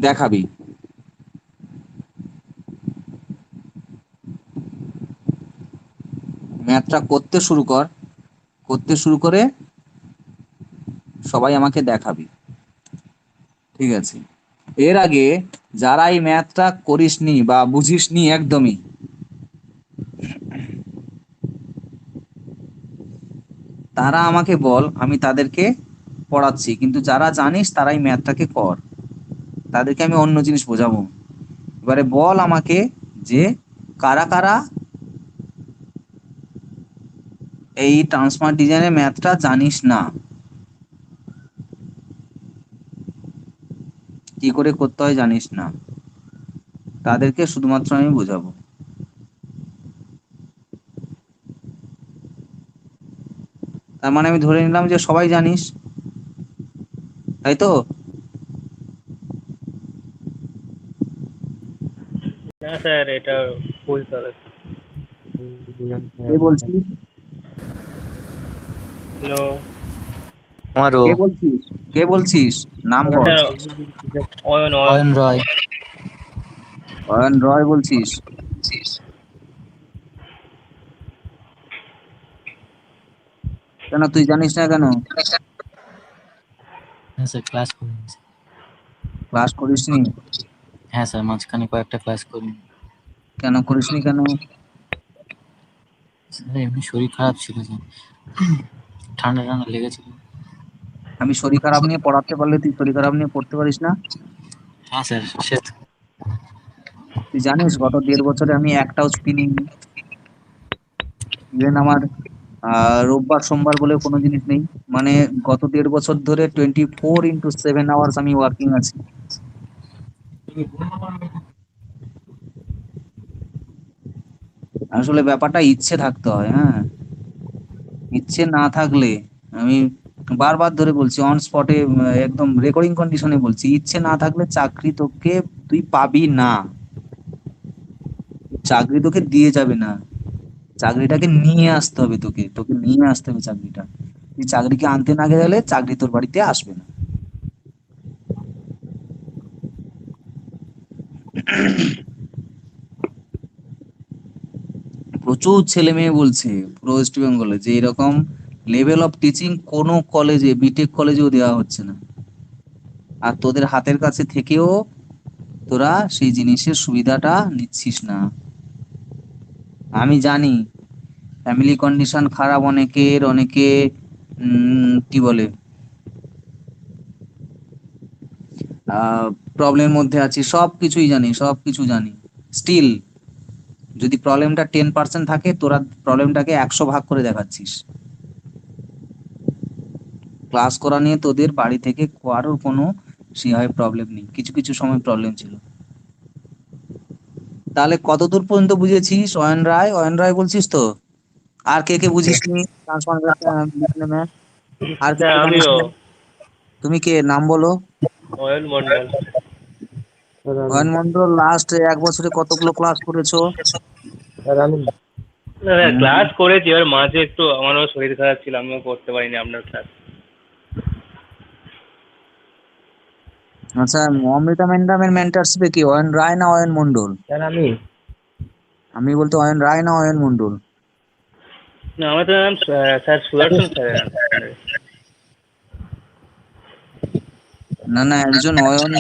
দেখাবি। ম্যাথটা করতে শুরু কর, করতে শুরু করে সবাই আমাকে দেখাবি, ঠিক আছে? এর আগে যারা এই ম্যাথটা করিসনি বা বুঝিসনি একদমই, তারা আমাকে বল, আমি তাদেরকে পড়াচ্ছি। কিন্তু যারা জানিস তারাই ম্যাথটাকে কর, তাদেরকে আমি অন্য জিনিস বোঝাবো। এবারে বল আমাকে যে কারা কারা এই ট্রান্সফার ডিজাইনের ম্যাথটা জানিস না, কি করে করতে হয় জানিস না, তাদেরকে শুধুমাত্র আমি বোঝাবো। তার মানে আমি ধরে নিলাম যে সবাই জানিস, তাই তো? না স্যার, এটা বলতে হবে। কে বলছিস? হ্যালো। আমারও। কে বলছিস? কে বলছিস? নাম বল। স্যার, অয়ন অয়ন। অয়ন রয়। অয়ন রয় বলছিস? কেন তুই জানিস না কেন? হ্যাঁ স্যার, ক্লাস করিনি স্যার। ক্লাস করিসনি? হ্যাঁ স্যার, মাঝখানে কয়েকটা ক্লাস করিনি। কেন করিসনি কেন? স্যার এমনি শরীর খারাপ ছিল স্যার, ঠান্ডা ঠান্ডা লেগেছিল। আমি শরীর খারাপ নিয়ে পড়াতে পারলে তুই শরীর খারাপ নিয়ে পড়তে পারিস না? হ্যাঁ স্যার, সে তো। তুই জানিস গত 1.5 বছরে আমি একটাও ছুটি নিইনি। ইভেন আমার রোববার সোমবার বলে কোনো জিনিস নেই। মানে গত 1.5 বছর ধরে 24x7 আওয়ার্স আমি ওয়ার্কিং আছি। আসলে ব্যাপারটা ইচ্ছে থাকতে হয়, হ্যাঁ। ইচ্ছে না থাকলে, আমি বারবার ধরে বলছি, অন স্পটে একদম রেকর্ডিং কন্ডিশনে বলছি, ইচ্ছে না থাকলে চাকরি তোকে তুই পাবি না, চাকরি তোকে দিয়ে যাবে না। চাকরিটাকে নিয়ে আসতে হবে, তোকে তোকে নিয়ে আসতে হবে চাকরিটা। তুই চাকরিকে আনতে না গেলে চাকরি তোর বাড়িতে আসবে না। প্রচুর ছেলে মেয়ে বলছে পুরো ওয়েস্ট বেঙ্গলে যে এরকম লেভেল অফ টিচিং কোনো কলেজে, বিটেক কলেজেও দেওয়া হচ্ছে না। আর তোদের হাতের কাছে থেকেও তোরা সেই জিনিসের সুবিধাটা নিচ্ছিস না। আমি জানি ফ্যামিলি কন্ডিশন খারাপ অনেকের, অনেকে কি বলে প্রবলেমের মধ্যে আছি, সব কিছুই জানি, সব কিছু জানি। স্টিল যদি প্রবলেমটা 10% থাকে, তোরা প্রবলেমটাকে 100 ভাগ করে দেখাচ্ছিস। ক্লাস করা নিয়ে তোদের বাড়ি থেকে কারোর কোনো সেভাবে প্রবলেম নেই, কিছু কিছু সময় প্রবলেম ছিল। তাহলে কতদূর পর্যন্ত বুঝেছিস? অয়ন রায়, অয়ন রায় বলছিস তো? আর কে কে বুঝিসনি ট্রান্সফরমেশন? আর কে স্যার কে জানিস আমিও। না? তুমি কে, নাম বলো? অয়ন মন্ডল। অয়ন মন্ডল লাস্ট 1 বছরে কতগুলো ক্লাস করেছো? না স্যার, হুম, ক্লাস করেছি, এবার মাঝে একটু আমারও শরীর খারাপ ছিল, আমিও করতে পারিনি আপনার ক্লাস। আচ্ছা, অমৃতা ম্যাডামের মেন্টারশিপে কি অয়ন রায় না অয়ন মন্ডল? স্যার আমি। আমি বলতে অয়ন রায় না অয়ন মন্ডল? না, আমার তো নাম স্যার সুদর্শন স্যারের আন্ডারে। না না, একজন অয়ন।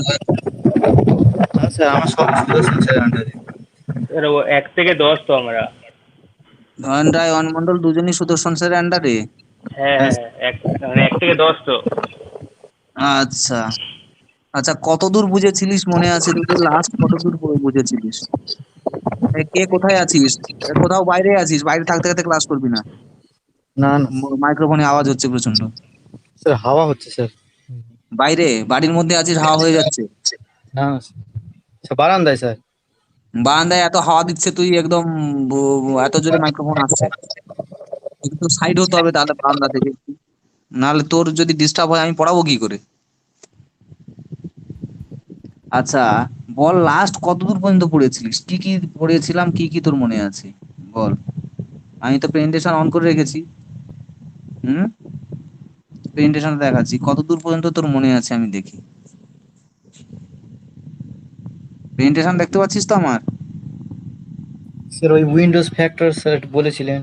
হ্যাঁ স্যার, আমার সব সুদর্শন স্যারের আন্ডারে। স্যার ও 1 থেকে 10 তো আমরা। অয়ন রায় অয়ন মন্ডল দুজনই সুদর্শন স্যারের আন্ডারে? হ্যাঁ হ্যাঁ হ্যাঁ স্যার। হ্যাঁ, মানে 1 থেকে 10 তো। আচ্ছা আচ্ছা, কতদূর বুঝেছিলিস মনে আছে তোদের? লাস্ট কতদূর বুঝেছিলিস? কে কোথায় আছিস? কোথাও বাইরে আছিস? বাইরে থাকতে থাকতে ক্লাস করবি না। না না মাইক্রোফোনে আওয়াজ হচ্ছে প্রচন্ড। স্যার, হাওয়া হচ্ছে স্যার। বাইরে, বাড়ির মধ্যে আছিস, হাওয়া হয়ে যাচ্ছে। না না স্যার, বারান্দায় স্যার। বারান্দায় এত হাওয়া দিচ্ছে, তুই একদম এত জোরে মাইক্রোফোন আসছে। একটু সাইড হতে হবে তাহলে বারান্দা থেকে। নাহলে তোর যদি ডিস্টার্ব হয় আমি পড়াবো কি করে? আচ্ছা, বল লাস্ট কতদূর পর্যন্ত পড়েছিলিস? কি কি পড়েছিলাম, কি কি তোর মনে আছে বল? আমি তো প্রেজেন্টেশন অন করে রেখেছি। হুম, প্রেজেন্টেশন দেখাচ্ছি, কতদূর পর্যন্ত তোর মনে আছে আমি দেখি। প্রেজেন্টেশন দেখতে পাচ্ছিস তো আমার? স্যার ওই উইন্ডোজ ফ্যাক্টর স্যার বলেছিলেন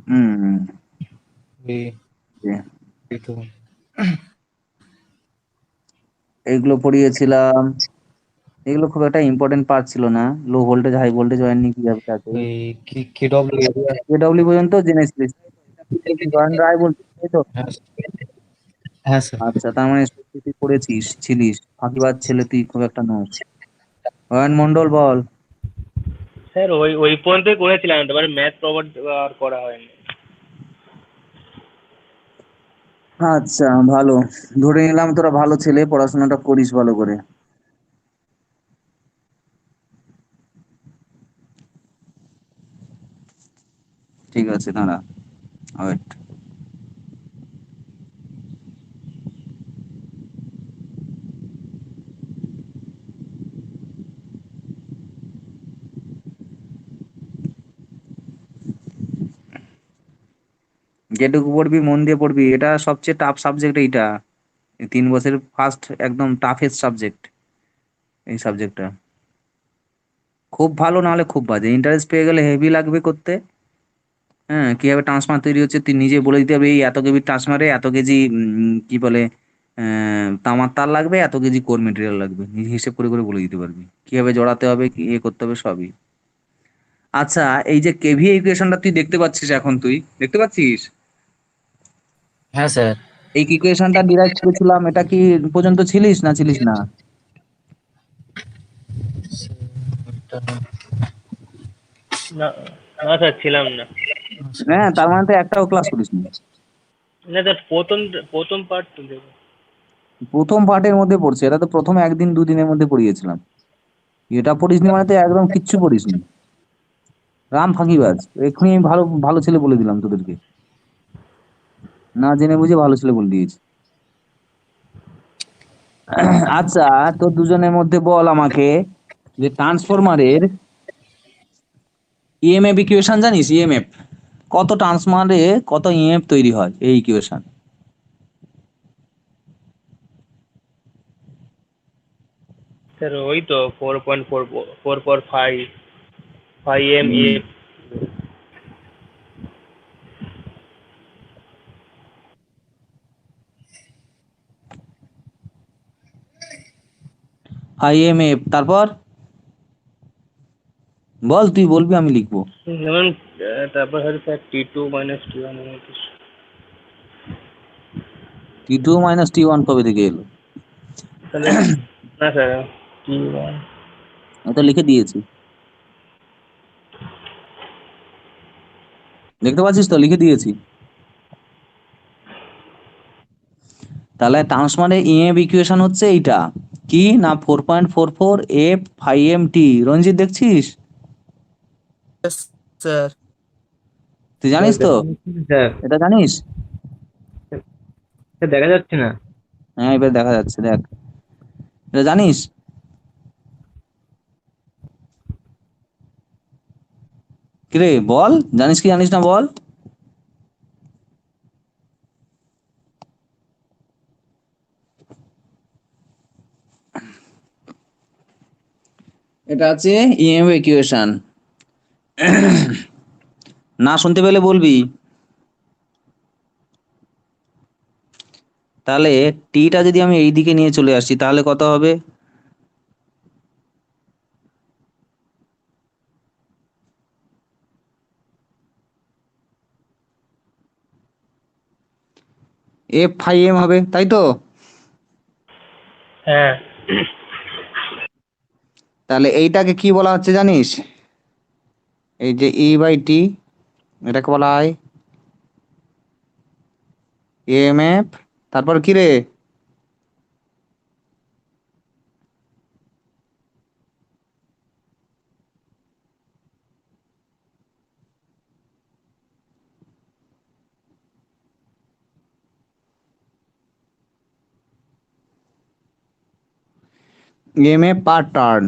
হুম হুম, ওই যে এই তো এইগুলো পড়িয়েছিলাম। এগুলো খুব একটা ইম্পর্টেন্ট পার্ট ছিল না। Low voltage high voltage wiring কিভাবে থাকে, ওই কি ডব্লিউ কেডব্লিউ পর্যন্ত জেনেছিলিস। জয়েন্ট রায় বলছিস তাই তো? হ্যাঁ হ্যাঁ স্যার আচ্ছা, তার মানে সত্যি তুই পড়েছিস, ছিলিস, ফাঁকিবাজ ছেলে তুই খুব একটা নোস। অয়ন মন্ডল বল। স্যার ওই ওই পর্যন্তই করেছিলাম, তারপরে ম্যাথ প্রবট আর করা হয়নি। আচ্ছা ভালো, ধরে নিলাম তোরা ভালো ছেলে, পড়াশোনাটা করিস ভালো করে। ঠিক আছে, দাঁড়া, ওয়েট। যেটুকু পড়বি মন দিয়ে পড়বি, এটা সবচেয়ে টাফ সাবজেক্ট এইটা। এই 3 বছরের ফার্স্ট একদম টাফেস্ট সাবজেক্ট এই সাবজেক্টটা। খুব ভালো না হলে খুব বাজে, ইন্টারেস্ট পেয়ে গেলে হেভি লাগবে করতে। হ্যাঁ, কিভাবে ট্রান্সফার তৈরি হচ্ছে তুই নিজে বলে দিতে হবে, এই এত কেজি ট্রান্সফারে এত কেজি কি বলে তামার তার লাগবে, এত কেজি কোর মেটেরিয়াল লাগবে, নিজে হিসেব করে করে বলে দিতে পারবি কিভাবে জড়াতে হবে, কি ইয়ে করতে হবে সবই। আচ্ছা, এই যে কেভি ইকুয়েশনটা তুই দেখতে পাচ্ছিস, এখন তুই দেখতে পাচ্ছিস হ্যাঁ স্যার এই ইকুয়েশনটা ডিরাইভ করেছিলাম, এটা কি পর্যন্ত ছিলিস না ছিলিস না? না না স্যার, ছিলাম না। হ্যাঁ, তার মানে তো একটাও ক্লাস করিস নি। না স্যার, প্রথম প্রথম পার্ট তো দেখো। প্রথম পার্টের মধ্যে পড়ছে, এটা তো প্রথম একদিন দুদিনের মধ্যে পড়িয়েছিলাম। এটা পড়িসনি মানে তো একদম কিচ্ছু পড়িসনি। রাম ফাঁকিবাজ। এক্ষুনি আমি ভালো ভালো ছেলে বলে দিলাম তোদেরকে, না জেনে বুঝে ভালো ছেলে বলে দিয়েছি। আচ্ছা, তো দুজনের মধ্যে বল আমাকে, যে ট্রান্সফরমারের ইএমএফ ইকুয়েশন জানিস? ইএমএফ কত, ট্রান্সফরমারে কত ইএমএফ তৈরি হয়, এই ইকুয়েশন। স্যার ওই তো 4.445 এম আইএমএফ, তারপর বল, তুই বলবি আমি লিখবো। যেমন তারপর হচ্ছে sir T2 - T1 T2 - T1 কবে থেকে এলো? তাহলে না স্যার, T1 আমি তো লিখে দিয়েছি, দেখতে পাচ্ছিস তো, লিখে দিয়েছি। তাহলে ট্রান্সফরমারের ইএমএফ ইকুয়েশন হচ্ছে এইটা, কি না 4.44 F5 MT। রঞ্জিত দেখছিস? স্যার। তুই স্যার জানিস তো? দেখা যাচ্ছে না স্যার। এটা জানিস? স্যার দেখা যাচ্ছে না। হ্যাঁ, এবার দেখা যাচ্ছে, দেখ। এটা জানিস? কিরে বল, জানিস কি জানিস না বল। এটা আছে ইএমএফ ইকুয়েশন, না শুনতে পেলে বলবি। তাহলে টিটা যদি আমি এই দিকে নিয়ে চলে আসি তাহলে কত হবে? F5M হবে, তাই তো? হ্যাঁ তাহলে এইটাকে কি বলা হচ্ছে জানিস? এই যে E/T, এটাকে বলা হয় এএমএফ। তারপর কি রে? ইএমএফ পার টার্ন।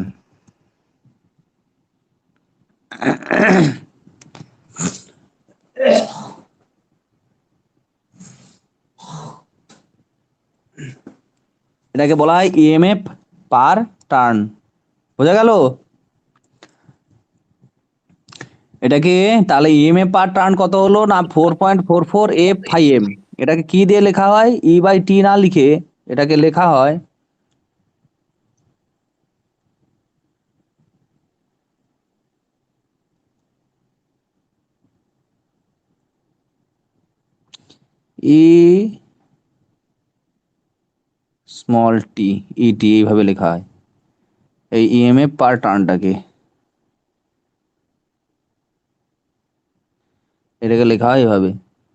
এটাকে বলা হয় ইএমএফ পার টার্ন। বোঝা গেল? এটা কি তাহলে ইএমএফ পার টার্ন কত হলো না 4.44 F/m। এটাকে কি দিয়ে লেখা হয়? E/T না লিখে এটাকে লেখা হয় E স্মল টি, ইটি এইভাবে লেখা হয় এই ইএমএফ পার টার্নটাকে। এটাকে লেখা হয় এভাবে।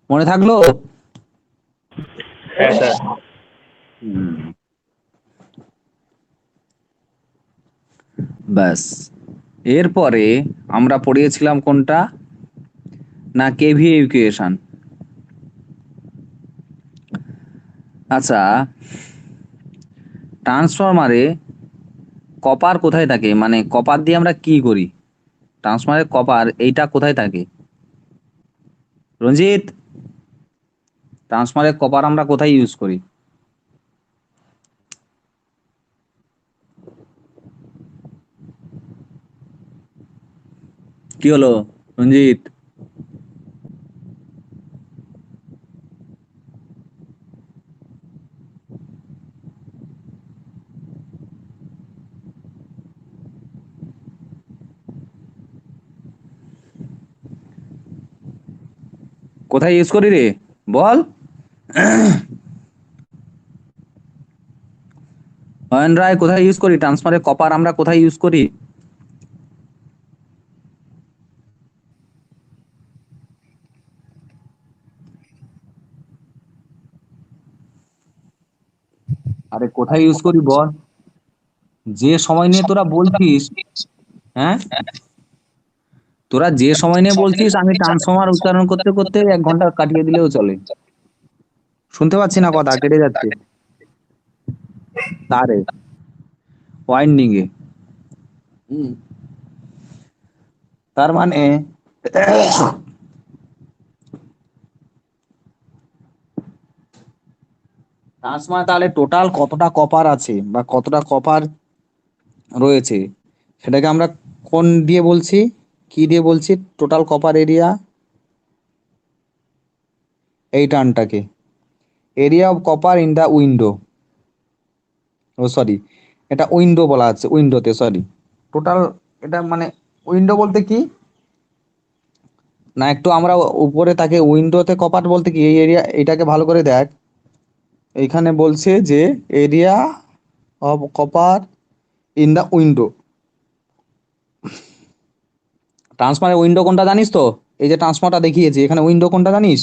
মনে থাকলো? হ্যাঁ স্যার। হুম, ব্যাস। এরপরে আমরা পড়িয়েছিলাম কোনটা না কেভিএ ইকুয়েশন। আচ্ছা, ট্রান্সফরমারে কপার কোথায় থাকে, মানে কপার দিয়ে আমরা কি করি? ট্রান্সফরমারের কপার এইটা কোথায় থাকে রঞ্জিত? ট্রান্সফরমারের কপার আমরা কোথায় ইউজ করি? কি হলো রঞ্জিত? কোথায় ইউজ করি রে বল। অয়ন রায়, কোথায় ইউজ করি ট্রান্সফরমারের কপার আমরা কোথায় ইউজ করি? আরে কোথায় ইউজ করি বল? যে সময় নিয়ে তোরা বলছিস, হ্যাঁ তোরা যে সময় নিয়ে বলছিস আমি ট্রান্সফরমার উচ্চারণ করতে করতে 1 ঘন্টা কাটিয়ে দিলেও চলে। শুনতে পাচ্ছি না, কথা কেটে যাচ্ছে। তারে ওয়াইন্ডিং এ। তার মানে ট্রান্সফরমার তাহলে টোটাল কতটা কপার আছে বা কতটা কপার রয়েছে সেটাকে আমরা কোন দিয়ে বলছি, কি দিয়ে বলছি? টোটাল কপার এরিয়া, এই টার্মটাকে area of copper in the window. Oh sorry, এটা উইন্ডো বলা আছে, উইন্ডোতে সরি। টোটাল এটা মানে উইন্ডো বলতে কি না, একটু আমরা উপরে তাকে উইন্ডোতে কপার বলতে কি এই এরিয়া, এটাকে ভালো করে দেখ। এইখানে বলছে যে area of copper in the window. ট্রান্সফারের উইন্ডো কোনটা জানিস তো? এই যে ট্রান্সফারটা দেখিয়েছি এখানে উইন্ডো কোনটা জানিস?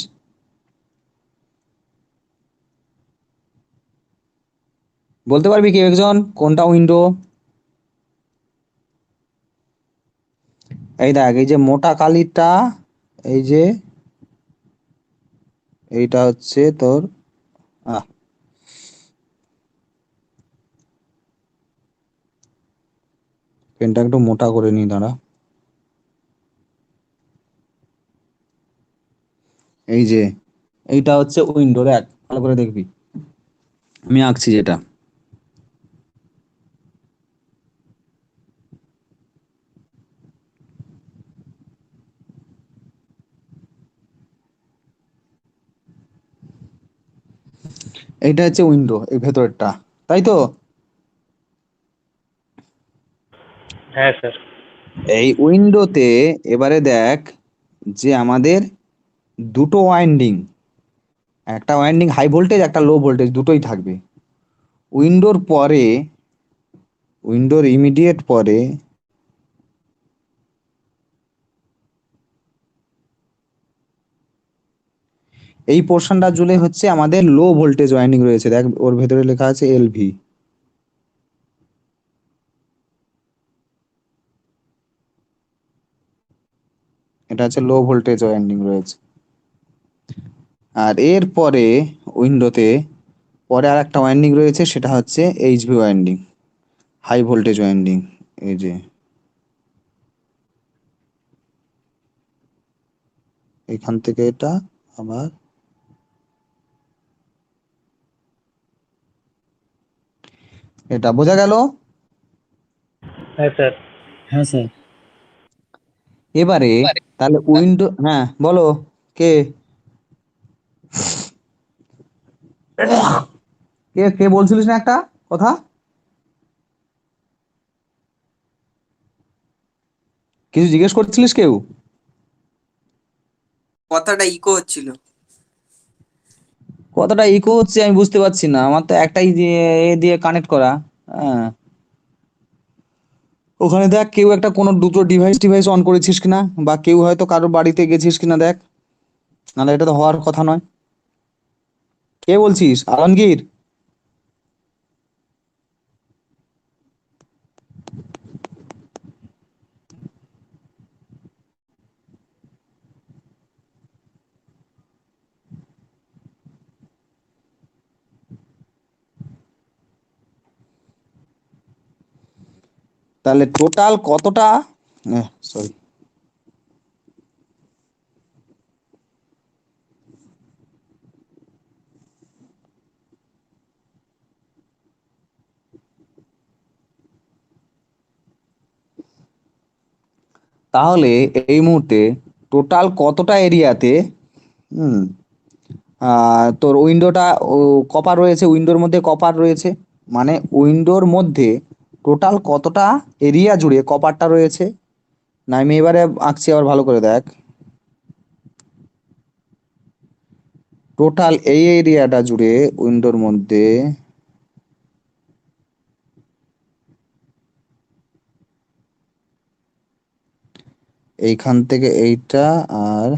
বলতে পারবি কেউ একজন কোনটা উইন্ডো? এই দেখ, এই যে মোটা কালিটা, এই যে এইটা হচ্ছে তোর আহ পেনটা একটু মোটা করে নি, দাঁড়া। এই যে এইটা হচ্ছে উইন্ডো, দেখ ভালো করে দেখবি, আমি আঁকছি যেটা। এইটা হচ্ছে উইন্ডো, এই ভেতরটা, তাই তো? হ্যাঁ স্যার। এই উইন্ডোতে এবারে দেখ যে আমাদের দুটো ওয়াইন্ডিং, একটা ওয়াইন্ডিং হাই ভোল্টেজ একটা লো ভোল্টেজ দুটোই থাকবে। উইন্ডোর পরে, উইন্ডোর ইমিডিয়েট পরে এই পোর্শনটা জুড়ে হচ্ছে আমাদের লো ভোল্টেজ ওয়াইন্ডিং রয়েছে, দেখ ওর ভেতরে লেখা আছে এলভি। এটা হচ্ছে লো ভোল্টেজ ওয়াইন্ডিং রয়েছে। আর এর পরে উইন্ডোতে পরে আর একটা ওয়াইন্ডিং রয়েছে, সেটা হচ্ছে এইচভি ওয়াইন্ডিং, হাই ভোল্টেজ ওয়াইন্ডিং। এই যে এখান থেকে এটা আবার এটা, বোঝা গেল? হ্যাঁ স্যার। হ্যাঁ স্যার। এবারে তাহলে উইন্ডো, হ্যাঁ বলো, কে কে কে বলছিলিস না একটা কথা, কিছু জিজ্ঞেস করছিলিস কেউ? কথাটা ইকো হচ্ছিল। কতটা ইকো হচ্ছে আমি বুঝতে পারছি না, আমার তো একটাই দিয়ে এ দিয়ে কানেক্ট করা। হ্যাঁ, ওখানে দেখ কেউ একটা কোনো দুটো ডিভাইস টিভাইস অন করেছিস কিনা, বা কেউ হয়তো কারোর বাড়িতে গেছিস কিনা দেখ, নাহলে এটা তো হওয়ার কথা নয়। কে বলছিস, আলমগীর? তাহলে টোটাল কতটা, সরি, তাহলে এই মুহূর্তে টোটাল কতটা এরিয়াতে, হুম, তোর উইন্ডোটা কপার রয়েছে, উইন্ডোর মধ্যে কপার রয়েছে, মানে উইন্ডোর মধ্যে টোটাল কতটা এরিয়া জুড়ে কপারটা রয়েছে। না আমি এবারে আঁকছি, আবার ভালো করে দেখ। টোটাল এই এরিয়াটা জুড়ে উইন্ডোর মধ্যে এইখান থেকে এইটা, আর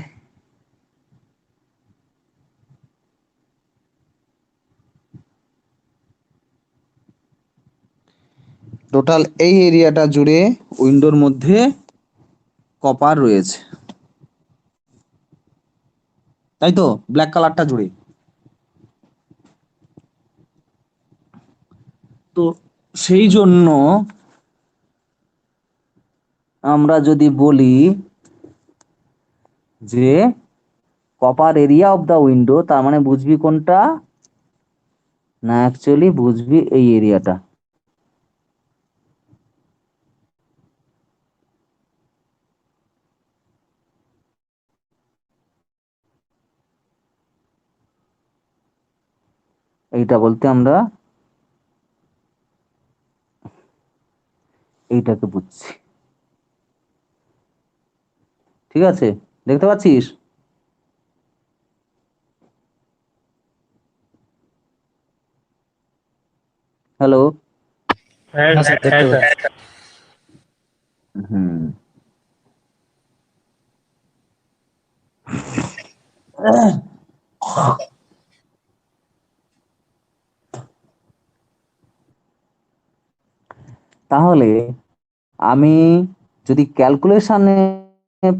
টোটাল এই এরিয়াটা জুড়ে উইন্ডোর মধ্যে কপার রয়েছে, তাই তো, ব্ল্যাক কালারটা জুড়ে। তো সেই জন্য আমরা যদি বলি যে copper area of the window, তার মানে বুঝবি কোনটা, না অ্যাকচুয়ালি বুঝবি এই এরিয়াটা। এইটা বলতে আমরা এইটাকে বুঝছি, ঠিক আছে? দেখতে পাচ্ছিস? হ্যালো? হ্যাঁ হ্যাঁ স্যার, হ্যাঁ দেখতে স্যার। পাচ্ছি। হুম। তাহলে আমি যদি ক্যালকুলেশনে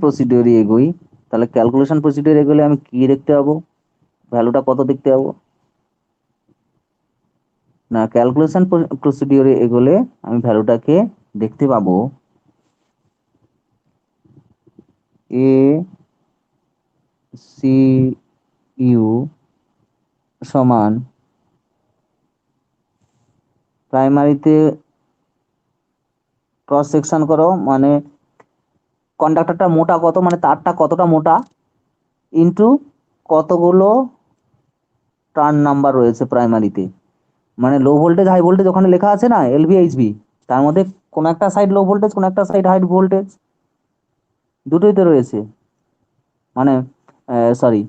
প্রসিডিওরে এগোই, তাহলে ক্যালকুলেশন প্রসিডিওর এগোলে আমি কি দেখতে পাবো, ভ্যালুটা কত দেখতে পাবো? না, ক্যালকুলেশন প্রসিডিওরে এগোলে আমি ভ্যালুটাকে দেখতে পাবো এ সি ইউ সমান প্রাইমারিতে ক্রস সেকশন করো, মানে কন্ডাক্টরটা মোটা কত, মানে তারটা কতটা মোটা, ইনটু কতগুলো টার্ন নাম্বার রয়েছে প্রাইমারিতে, মানে লো ভোল্টেজ হাই ভোল্টেজ ওখানে লেখা আছে না, এলভি এইচভি, তার মধ্যে কোন একটা সাইড লো ভোল্টেজ, কোন একটা সাইড হাই ভোল্টেজ, দুটোই তো রয়েছে। মানে সরি,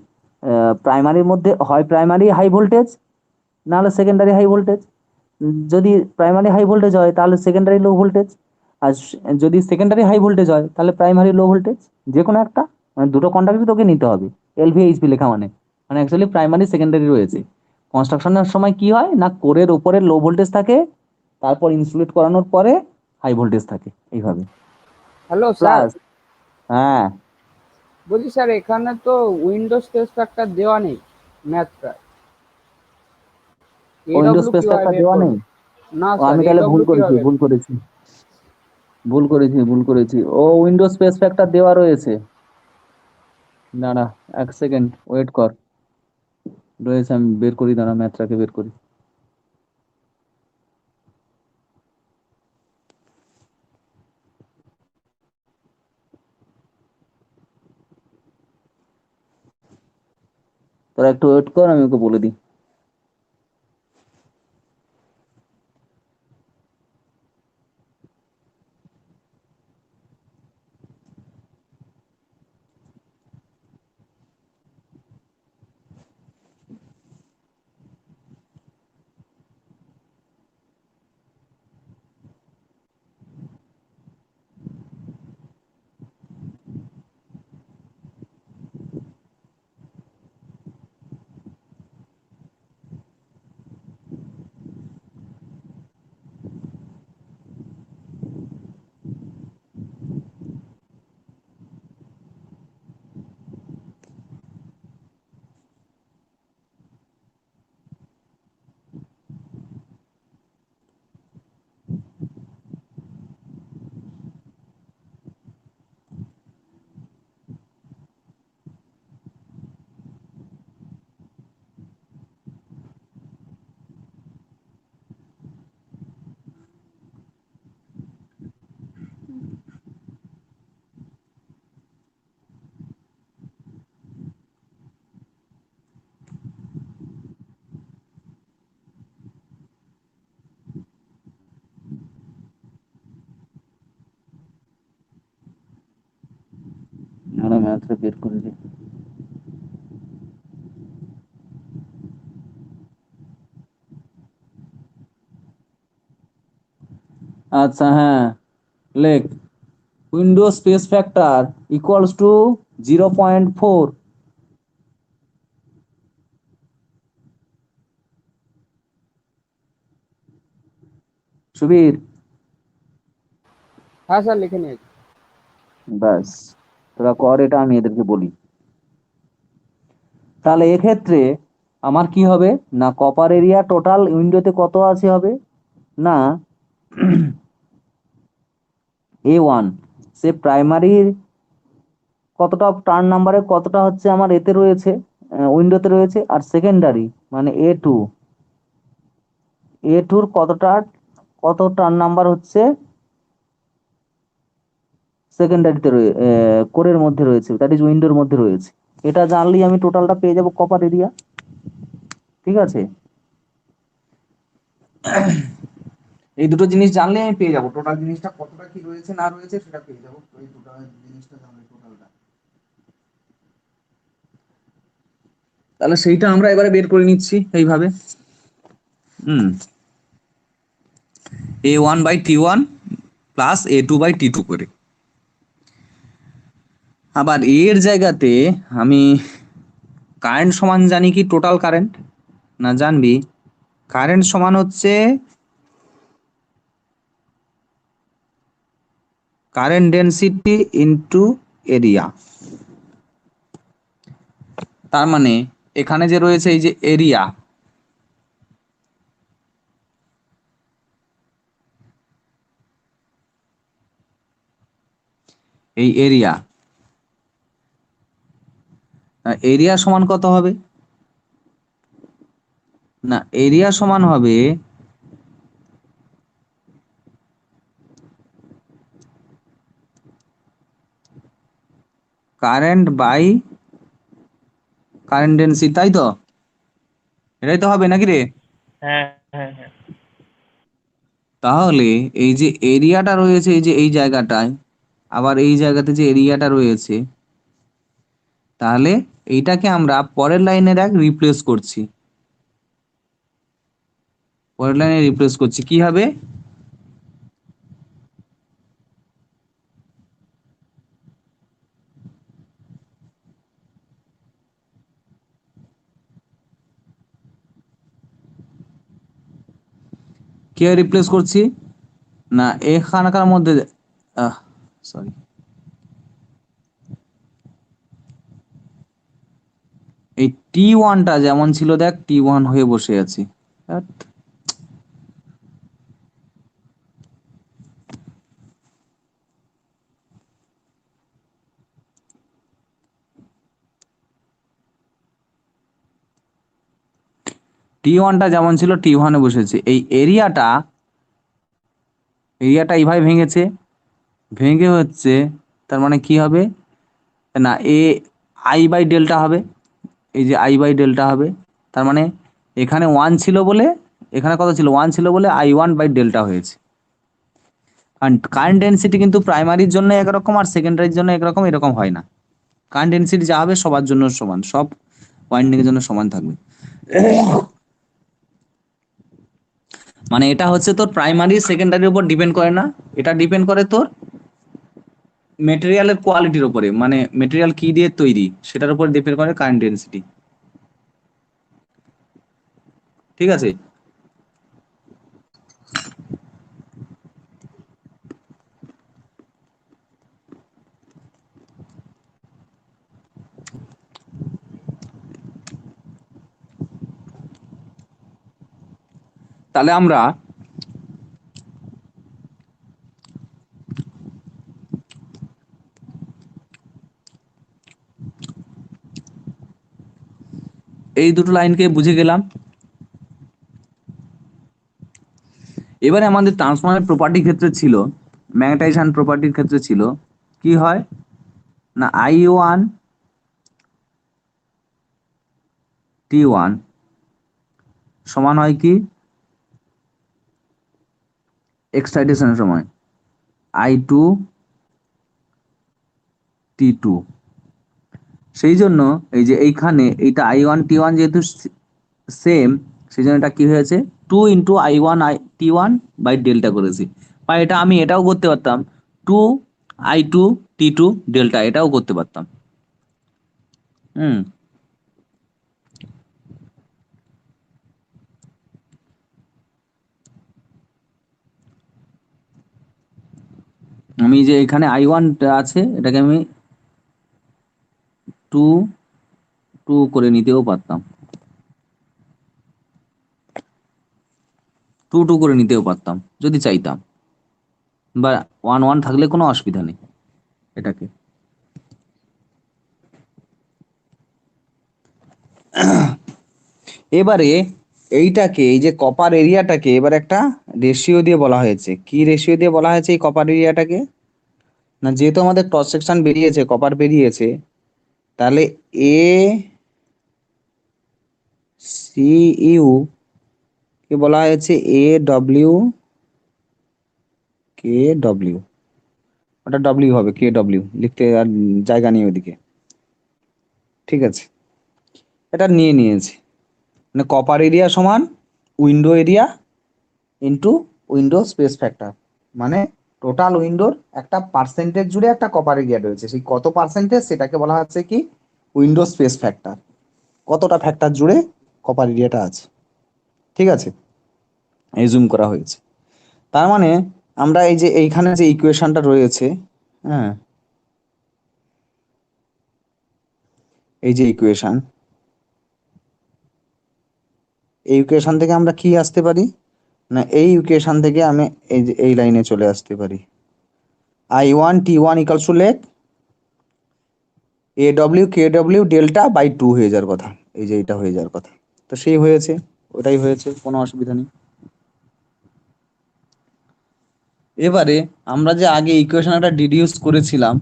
প্রাইমারির মধ্যে হয় প্রাইমারি হাই ভোল্টেজ, নাহলে সেকেন্ডারি হাই ভোল্টেজ। যদি প্রাইমারি হাই ভোল্টেজ হয় তাহলে সেকেন্ডারি লো ভোল্টেজ, আর যদি সেকেন্ডারি হাই ভোল্টেজ হয় তাহলে প্রাইমারি লো ভোল্টেজ, যে কোনো একটা, মানে দুটো কন্ডাক্টরই তোকে নিতে হবে। এলভি এইচভি লেখা মানে মানে অ্যাকচুয়ালি প্রাইমারি সেকেন্ডারি রয়েছে। কনস্ট্রাকশনের সময় কি হয় না, কোরের উপরে লো ভোল্টেজ থাকে, তারপর ইনসুলেট করানোর পরে হাই ভোল্টেজ থাকে, এইভাবে। হ্যালো স্যার, প্লাস, হ্যাঁ, বলছি স্যার এখানে তো উইন্ডোজ স্পেস ফ্যাক্টর দেওয়া নেই ম্যাথটা। উইন্ডোজ এডব্লিউ স্পেস কিভাবে একটা বের দেওয়া নেই? করবো? না ও স্যার, আমি তাহলে ভুল এডব্লিউ করেছি, কিভাবে বের ভুল করবো? করেছি, ভুল করেছি, ভুল করেছি। ও উইন্ডোজ স্পেস ফ্যাক্টর দেওয়া রয়েছে, দাঁড়া এক সেকেন্ড ওয়েট কর, রয়েছে, আমি বের করি, দাঁড়া ম্যাথটাকে বের করি। তোরা একটু ওয়েট কর, আমি ওকে বলে দিই। আমরা ম্যাথটা বের করে দিই। আচ্ছা, হ্যাঁ, লেখ window space factor equals to 0.4। Subir, হ্যাঁ স্যার লিখে নিয়েছি। ব্যাস, তোরা কর এটা, আমি এদেরকে বলি। তাহলে এক্ষেত্রে আমার কি হবে না, কপার এরিয়া টোটাল উইন্ডোতে কত আছে হবে না A1, সে প্রাইমারির কতটা টার্ন নাম্বারে কতটা হচ্ছে আমার এতে রয়েছে, উইন্ডোতে রয়েছে, আর সেকেন্ডারি মানে A2 কত টার্ন নাম্বার হচ্ছে সেকেন্ডারিতে কোরের মধ্যে রয়েছে, দ্যাট ইজ উইন্ডোর মধ্যে রয়েছে। এটা জানলেই আমি টোটালটা পেয়ে যাব কপার এরিয়া। ঠিক আছে, এই দুটো জিনিস জানলে আমি পেয়ে যাব টোটাল জিনিসটা কতটা কি রয়েছে না রয়েছে, সেটা পেয়ে যাব এই টোটাল জিনিসটা জানলে টোটালটা। তাহলে সেইটা আমরা এবারে বের করে নিচ্ছি এইভাবে। A1/T1 প্লাস A2/T2 করে। আবার এর জায়গাতে আমি কারেন্ট সমান জানি কি টোটাল কারেন্ট, না জানবি কারেন্ট সমান হচ্ছে কারেন্ট ডেনসিটি ইনটু এরিয়া। তার মানে এখানে যে রয়েছে এই যে এরিয়া, এই এরিয়া এরিয়া সমান কত হবে না, এরিয়া সমান হবে কারেন্ট বাই কারেন্ট ডেনসিটি, তাই তো? এটাই তো হবে নাকি রে? হ্যাঁ হ্যাঁ হ্যাঁ। তাহলে এই যে এরিয়াটা রয়েছে এই যে এই জায়গাটায়, আবার এই জায়গাতে যে এরিয়াটা রয়েছে, তাহলে এইটাকে আমরা পরের লাইনে রিপ্লেস করছি। পরের লাইনে রিপ্লেস করছি কি হবে, কে রিপ্লেস করছি না এখানকার মধ্যে, সরি, এই T1টা যেমন ছিল দেখ T1 হয়ে বসে আছে। T1টা যেমন ছিল T1 এ বসেছে। এই এরিয়াটা এইভাবে ভেঙেছে, ভেঙে হচ্ছে, তার মানে কি হবে না এ I/ডেল্টা হবে। এই যে আই বাই ডেল্টা হবে। তার মানে এখানে 1 ছিল বলে, এখানে কত ছিল, 1 ছিল বলে I1 বাই ডেল্টা হয়েছে। কারণ কারেন্ট ডেন্সিটি কিন্তু প্রাইমারির জন্য একরকম আর সেকেন্ডারির জন্য একরকম, এরকম হয় না। কারেন্ট ডেন্সিটি যা হবে সবার জন্য সমান, সব ওয়াইন্ডিং এর জন্য সমান থাকবে। মানে এটা হচ্ছে তোর প্রাইমারি সেকেন্ডারির উপর ডিপেন্ড করে না, এটা ডিপেন্ড করে তোর মেটেরিয়ালের কোয়ালিটির উপরে, মানে মেটেরিয়াল কি দিয়ে তৈরি সেটার উপর ডিপেন্ড করে কারেন্ট ডেন্সিটি। ঠিক আছে। তাহলে আমরা এই দুটো লাইনকে বুঝে গেলাম। এবারে আমাদের ট্রান্সফর্মারের প্রপার্টির ক্ষেত্রে ছিল, ম্যাগনেটাইজেশন প্রপার্টির ক্ষেত্রে ছিল কি হয় না, I1 T1 সমান হয় কি, এক্সাইটেশনের সময় I2 T2। সেই জন্য এই যে এইখানে এইটা I1 T1 যেহেতু সেম, সেই জন্য এটা কি হয়েছে, 2 × I1 T1 বাই ডেল্টা করেছি। বা এটা আমি এটাও করতে পারতাম, 2 I2 T2 ডেল্টা, এটাও করতে পারতাম। হুম। আমি যে এখানে I1 আছে এটাকে আমি 2 করে নিতেও পারতাম, 2 করে নিতেও পারতাম যদি চাইতাম, বা 1 থাকলে কোনো অসুবিধা নেই এটাকে। এবারে এইটাকে, এই যে কপার এরিয়াটাকে এবার একটা রেশিও দিয়ে বলা হয়েছে। কি রেশিও দিয়ে বলা হয়েছে এই কপার এরিয়াটাকে না, যেহেতু আমাদের ক্রস সেকশন বেরিয়েছে, কপার বেরিয়েছে, তাহলে ACU কে বলা হয়েছে KW, ওটা ডব্লিউ হবে, KW লিখতে আর জায়গা নেই ওদিকে। ঠিক আছে, এটা নিয়ে নিয়েছি, মানে কপার এরিয়া সমান window area into window space factor, মানে টোটাল উইন্ডোর একটা পার্সেন্টেজ জুড়ে একটা কপার এরিয়া রয়েছে, সেই কত পার্সেন্টেজ সেটাকে বলা হচ্ছে কি উইন্ডো স্পেস ফ্যাক্টর, কতটা ফ্যাক্টর জুড়ে কপার এরিয়াটা আছে। ঠিক আছে, এই জুম করা হয়েছে। তার মানে আমরা এই যে এইখানে যে ইকুয়েশনটা রয়েছে, হ্যাঁ, এই যে ইকুয়েশন, এই ইকুয়েশন থেকে আমরা কি আসতে পারি না, এই ইকুয়েশন থেকে আমি এই যে এই লাইনে চলে আসতে পারি, I1 T1 ইকালস টু লেখ AW KW ডেল্টা বাই 2 হয়ে যাওয়ার কথা, এই যে এটা হয়ে যাওয়ার কথা। তো সেই হয়েছে, ওটাই হয়েছে, কোনো অসুবিধা নেই। এবারে আমরা যে আগে ইকুয়েশন একটা ডিডিউস করেছিলাম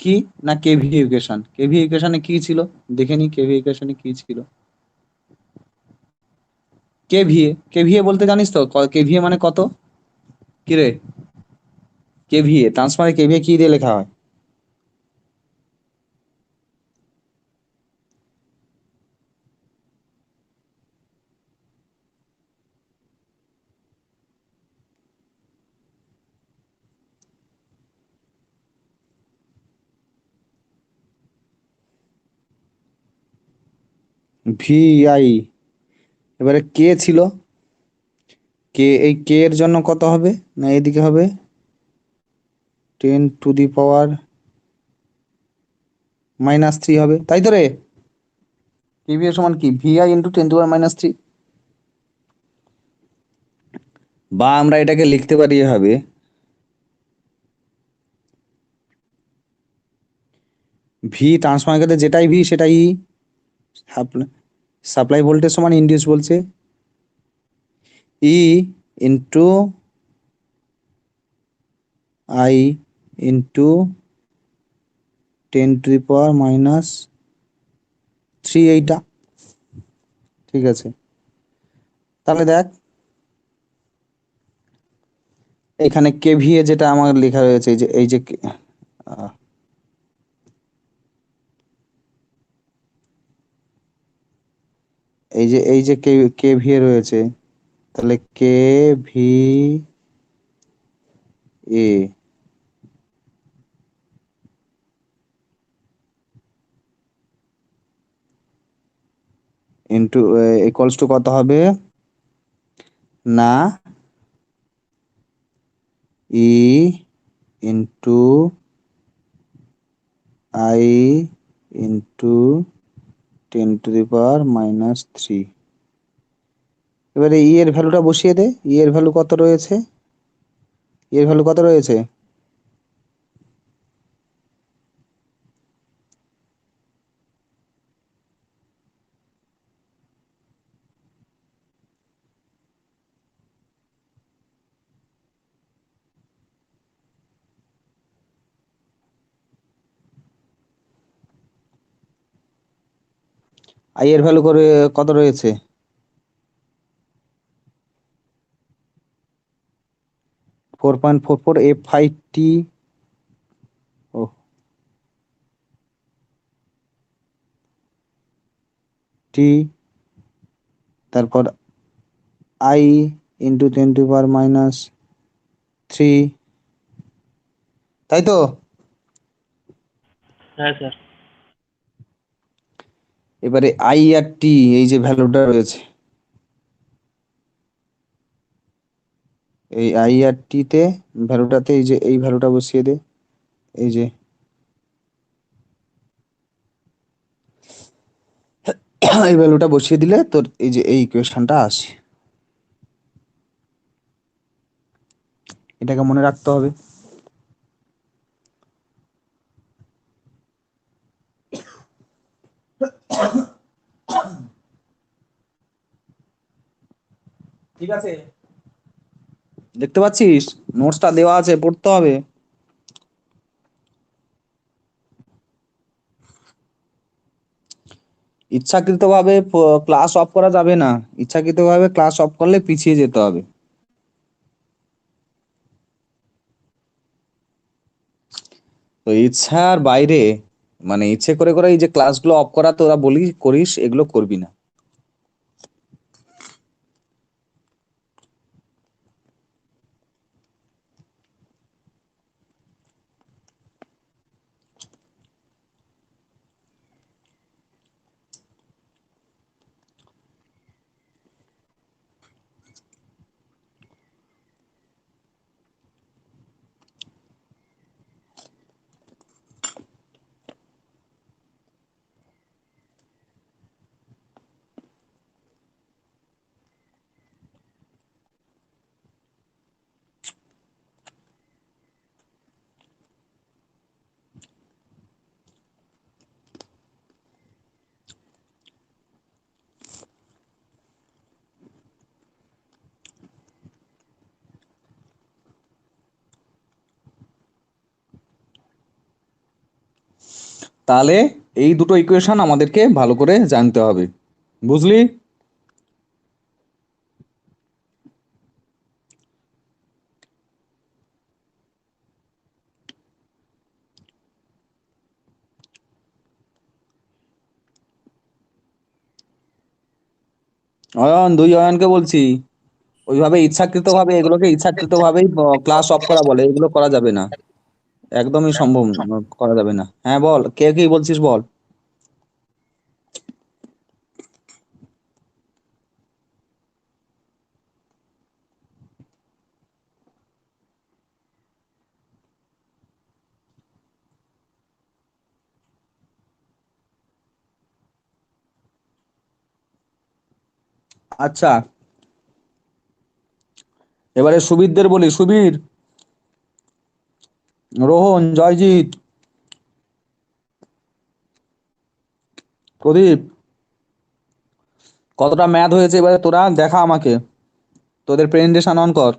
কি না, কেভি ইকুয়েশন। কেভি ইকুয়েশনে কি ছিল দেখে নি, কেভি ইকুয়েশনে কি ছিল। কেভিএ, কেভিএ বলতে জানিস তো, কেভিএ মানে কত, কি রে, কেভিএ ট্রান্সফারে কেভিএ কি দিয়ে লেখা হয়? VI, এবারে কে ছিল, কে, এই কে এর জন্য কত হবে না, এদিকে হবে 10⁻³ হবে, তাই তো রে। কেভিএ সমান কি VI ইন্টু 10⁻³ বা আমরা এটাকে লিখতে পারি এভাবে, ভি ট্রান্সফরমারের ক্ষেত্রে যেটাই ভি সেটাই ই, সাপ্লাই ভোল্টেজ সমান ইন্ডিউস বলছে ই ইন্টু আই ইন্টু 10⁻³ এইটা ঠিক আছে, তাহলে দেখ এখানে কেভিএ যেটা আমার লেখা রয়েছে, এই যে আহ, এই যে কেভিএ রয়েছে, তাহলে V A into equals to কত হবে না, ই ইন্টু আই ইন্টু 10⁻³ এবারে ই এর ভ্যালুটা বসিয়ে দে। ই এর ভ্যালু কত রয়েছে? ই এর ভ্যালু কত রয়েছে? আই এর ভ্যালু করে কত রয়েছে? 4.44 F5T। ও টি, তারপর আই ইন্টু 10⁻³ তাই তো? হ্যাঁ স্যার। এবারে আই আর টি এই যে ভ্যালুটা রয়েছে, এই আই আর টি তে ভ্যালুটাতে এই যে এই ভ্যালুটা বসিয়ে দে। এই যে এই ভ্যালুটা বসিয়ে দিলে তোর এই যে এই ইকুয়েশনটা আসে। এটাকে মনে রাখতে হবে। ঠিক আছে, দেখতে পাচ্ছিস নোটসটা দেওয়া আছে, পড়তে হবে। ইচ্ছাকৃতভাবে ক্লাস অফ করা যাবে না। ইচ্ছাকৃতভাবে ক্লাস অফ করলে পিছিয়ে যেতে হবে। তো ইচ্ছার বাইরে, মানে ইচ্ছে করে করে এই যে ক্লাসগুলো অফ করা তোরা বলি করিস, এগুলো করবি না। তাহলে এই দুটো ইকুয়েশন আমাদেরকে ভালো করে জানতে হবে, বুঝলি? অয়ন, দুই অয়নকে বলছি, ওইভাবে ইচ্ছাকৃতভাবে এগুলোকে ইচ্ছাকৃতভাবেই ক্লাস অফ করা বলে, এগুলো করা যাবে না, একদমই সম্ভব করা যাবে না। হ্যাঁ বল, কে কি বলছিস বল। আচ্ছা, এবারে সুবীরদের বলি। সুবীর, রোহন, জয়জিৎ, প্রদীপ, কতটা ম্যাথ হয়েছে এবারে তোরা দেখা আমাকে। তোদের প্রেজেন্টেশন অন কর।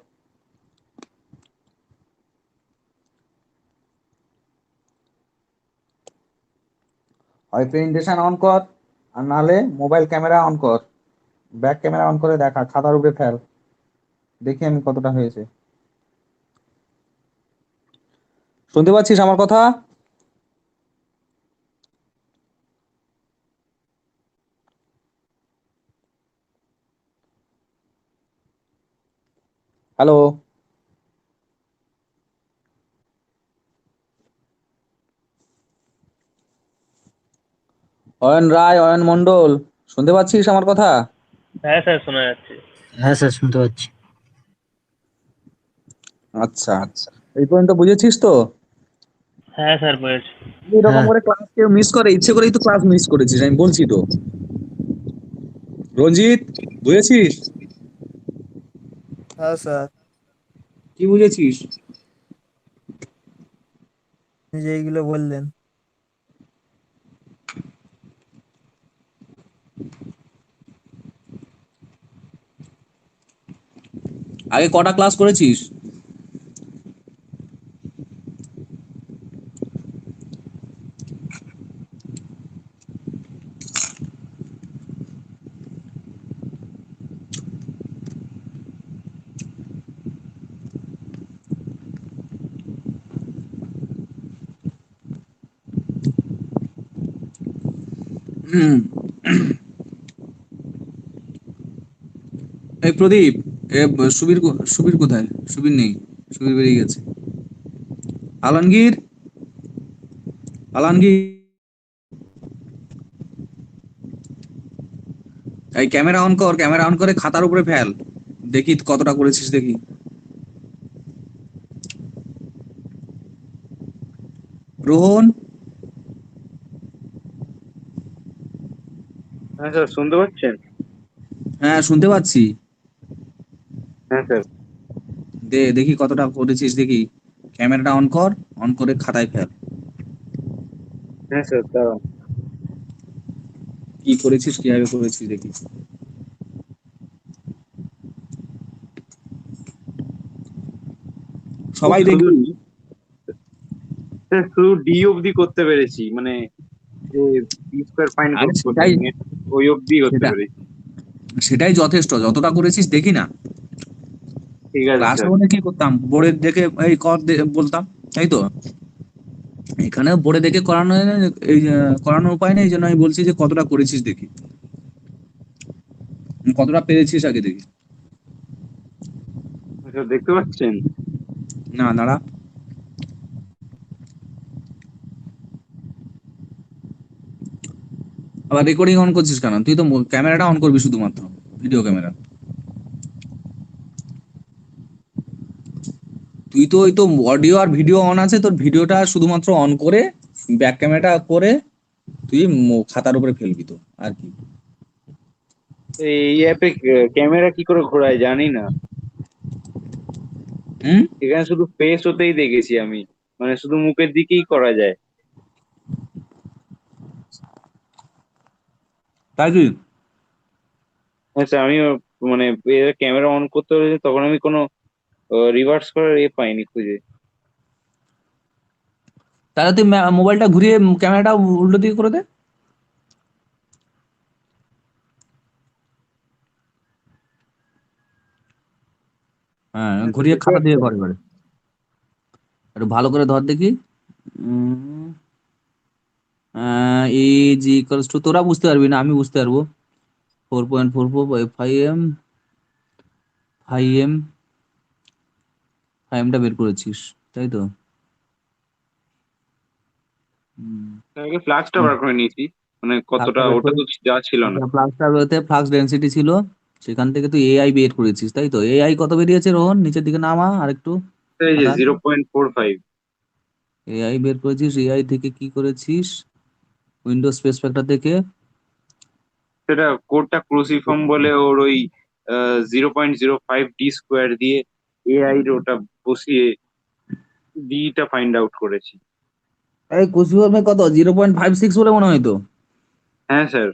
হয় প্রেজেন্টেশন অন কর, আর নাহলে মোবাইল ক্যামেরা অন কর। ব্যাক ক্যামেরা অন করে দেখা, খাতার উপরে ফেল, দেখি আমি কতটা হয়েছে। শুনতে পাচ্ছিস আমার কথা? হ্যালো, অয়ন রায়, অয়ন মন্ডল, শুনতে পাচ্ছিস আমার কথা? হ্যাঁ স্যার, শোনা যাচ্ছে। হ্যাঁ স্যার, শুনতে পাচ্ছি। আচ্ছা, এই পর্যন্ত বুঝেছিস তো? হ্যাঁ স্যার, বলেছি। এরকম হ্যাঁ করে ক্লাস কেউ মিস করে, ইচ্ছে করেই তো ক্লাস মিস করেছিস, আমি বলছি তো। রঞ্জিত, বুঝেছিস? হ্যাঁ স্যার, কি বুঝেছিস? আপনি যে এইগুলো বললেন। আগে কটা ক্লাস করেছিস? হুম, এই প্রদীপ, সুবীর কোথায়? সুবীর নেই, সুবীর বেরিয়ে গেছে। আলমগীর, আলমগীর, এই ক্যামেরা অন কর, ক্যামেরা অন করে খাতার উপরে ফেল, দেখি কতটা করেছিস দেখি। রোহন, হ্যাঁ স্যার, শুনতে পাচ্ছেন? হ্যাঁ শুনতে পাচ্ছি। হ্যাঁ স্যার। দেখি কতটা করেছিস দেখি। ক্যামেরাটা অন কর, অন করে খাতায় ফেল, হ্যাঁ স্যার, দাঁড়ান। কি করেছিস, কিভাবে করেছিস দেখি। সবাই শুধু দেখবি। স্যার, শুধু ডি অবধি করতে পেরেছি, মানে যে বি স্কোয়ার ফাইন্ড আরে করতে ওই অবধি করতে সেটা পেরেছি। সেটাই যথেষ্ট, যতটা করেছিস দেখি না। ঠিক আছে ক্লাসে স্যার। হলে কি করতাম, বোর্ডে দেখে এই বলতাম, তাই তো। এখানে বোর্ডে দেখে করানো, এই করানোর উপায় নেই, এই জন্য আমি বলছি যে কতটা করেছিস দেখি, কতটা পেরেছিস আগে দেখি। স্যার, দেখতে পাচ্ছেন? না দাঁড়া, আবার রেকর্ডিং অন করছিস কেন? তুই তো ক্যামেরাটা অন করবি শুধুমাত্র, ভিডিও ক্যামেরা। তুই তো ওই তো অডিও আর ভিডিও অন আছে, তোর ভিডিওটা শুধুমাত্র অন করে ব্যাক ক্যামেরাটা করে তুই খাতার উপরে ফেলবি তো, আর কি। এই অ্যাপে ক্যামেরা কি করে ঘোরায় জানি না। হুম, এখানে শুধু ফেস হতেই দেখেছি আমি, মানে শুধু মুখের দিকেই করা যায়। তাই কি? হ্যাঁ স্যার, আমি মানে ক্যামেরা অন করতে হলে তখন আমি কোনো রিভার্স করার পাইনি খুঁজে। তাহলে তুই মোবাইলটা ঘুরিয়ে ক্যামেরাটা উল্টো দিকে করে দে। হ্যাঁ, হ্যাঁ স্যার, ঘুরিয়ে দেখতে খাতা দিয়ে পাচ্ছেন? করে করে একটু ভালো করে ধর দেখি। উম, এ জি ইকুয়ালস টু, তোরা বুঝতে পারবি না, আমি বুঝতে পারবো। 4.44 5m, 5mটা বের করেছিস, তাই তো। আগে ফ্লাক্সটা বার করে নিয়েছি, মানে কতটা, ফ্লাক্সটা বের ওটা করে, তো যা ছিল না। ফ্লাক্সটা বেরোতে ফ্লাক্স ডেনসিটি ছিল, সেখান থেকে তুই এআই বের করেছিস, তাই তো। এআই কত বেরিয়েছে রোহন? নিচের দিকে নামা আরেকটু এই যে খাতা। 0.45। এআই বের করেছিস, এআই থেকে কি করেছিস? উইন্ডোজ স্পেস ফ্যাক্টর থেকে সেটা কোডটা ক্রুসিফর্ম বলে, ওর ওই 0.05 ডি স্কোয়ার দিয়ে এআই ওটা বসিয়ে ডিটা ফাইন্ড আউট করেছি। এই কুচবিহার কত, 0.56 বলে মনে হয় তো। হ্যাঁ স্যার,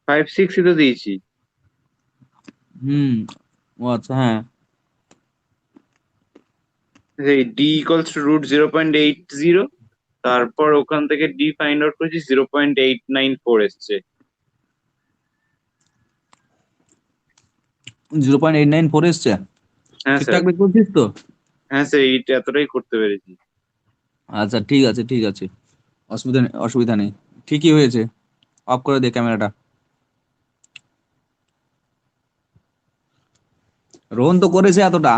5.6 তো দিয়েছি। হুম, ও আচ্ছা, হ্যাঁ। এই ডি ইকুয়ালস টু √0.80, তারপর ওখান থেকে ডি ফাইন্ড আউট করেছি 0.894 এসছে। 0.894 এসছে। হ্যাঁ স্যার, ঠিকঠাক বের করছিস তো? হ্যাঁ স্যার, এইটা এতটাই করতে পেরেছি। আচ্ছা ঠিক আছে, ঠিক আছে, অসুবিধা নেই, ঠিকই হয়েছে। অফ করে দে ক্যামেরাটা। রোহন তো করেছে এতটা।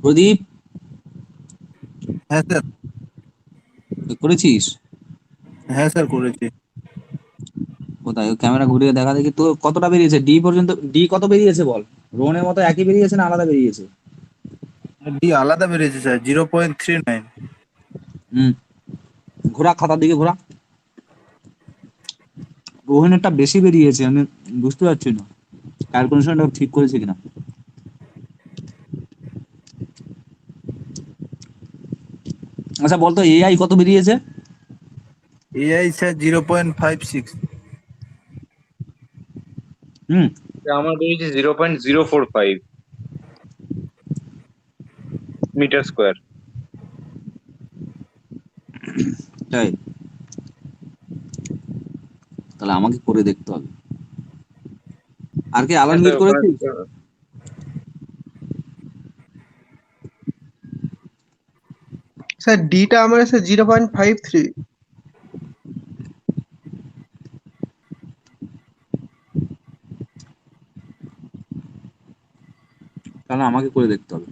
প্রদীপ, হ্যাঁ স্যার। তুই করেছিস? হ্যাঁ স্যার করেছি। কোথায়? ক্যামেরা ঘুরিয়ে দেখা দেখি তো কতটা বেরিয়েছে, ডি পর্যন্ত। ডি কত বেরিয়েছে বল? রোহনের মতো একই বেরিয়েছে না আলাদা বেরিয়েছে? ডি আলাদা বেরিয়েছে স্যার, 0.39। হুম, ঘোরা খাতার দিকে ঘোরা। রোহনেরটা বেশি বেরিয়েছে, আমি বুঝতে পারছি না ক্যালকুলেশনটা ঠিক করেছে কিনা। আচ্ছা বলতো এআই কত বেরিয়েছে? AI sir 0.56। হুম, আমার বেরিয়েছে 0.045 মিটার স্কোয়ার। তাই? তাহলে আমাকে করে দেখতে হবে। আর কি হ্যাঁ আলামগীর স্যার, ওখানে করেছিস? স্যার ডিটা আমার আছে 0.53। তাহলে আমাকে করে দেখতে হবে।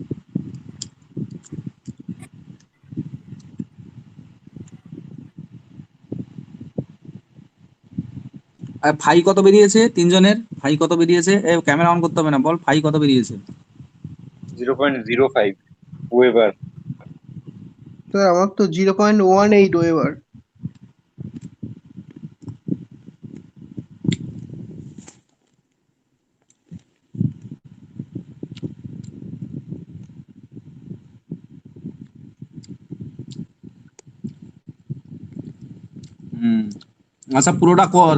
আর ফাই কত বেরিয়েছে তিনজনের? ফাই কত বেরিয়েছে? ক্যামেরা অন করতে হবে না, বল ফাই কত বেরিয়েছে? 0.05 ওয়েবার। স্যার আমার তো 0.18 ওয়েবার। হুম, আচ্ছা পুরোটা কর,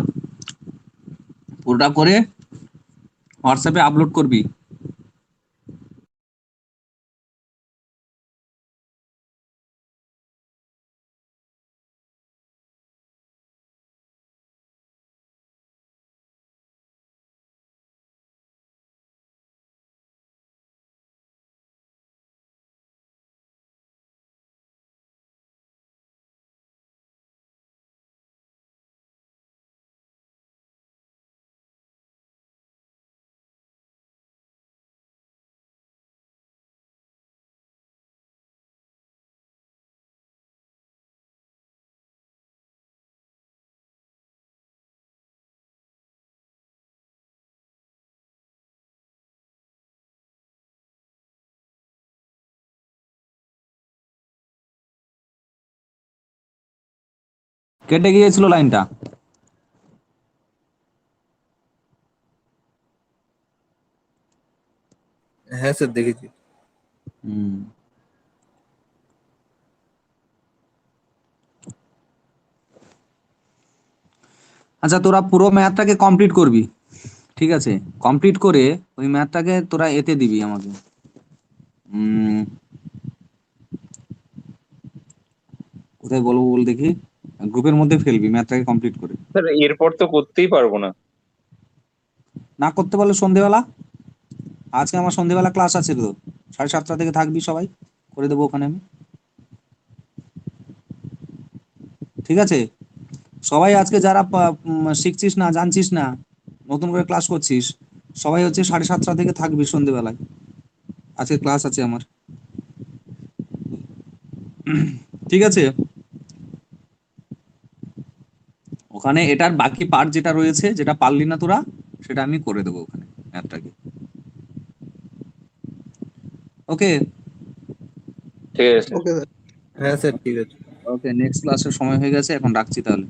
পুরোটা করে হোয়াটসঅ্যাপে আপলোড করবি। কেটে গিয়েছিল লাইনটা। হ্যাঁ স্যার দেখেছি। হুম, আচ্ছা তোরা পুরো ম্যাথটাকে কমপ্লিট করবি, ঠিক আছে? কমপ্লিট করে ওই ম্যাথটাকে তোরা এতে দিবি আমাকে। উম, কোথায় বলবো বল দেখি, গ্রুপের মধ্যে ফেলবি ম্যাথটাকে কমপ্লিট করে। স্যার এরপর তো করতেই পারবো না। না করতে পারলে সন্ধেবেলা, আজকে আমার সন্ধেবেলা ক্লাস আছে তো, 7:30 থেকে থাকবি সবাই, করে দেবো ওখানে আমি, ঠিক আছে? সবাই আজকে যারা শিখছিস না, জানছিস না, নতুন করে ক্লাস করছিস, সবাই হচ্ছে 7:30 থেকে থাকবি সন্ধেবেলায়, আজকে ক্লাস আছে আমার, ঠিক আছে? ওখানে এটার বাকি পার্ট যেটা রয়েছে, যেটা পারলি না তোরা, সেটা আমি করে দেবো ওখানে ম্যাথটাকে। ওকে। ঠিক আছে স্যার। Okay sir. হ্যাঁ স্যার ঠিক আছে। ওকে, নেক্সট ক্লাসের সময় হয়ে গেছে, এখন রাখছি তাহলে।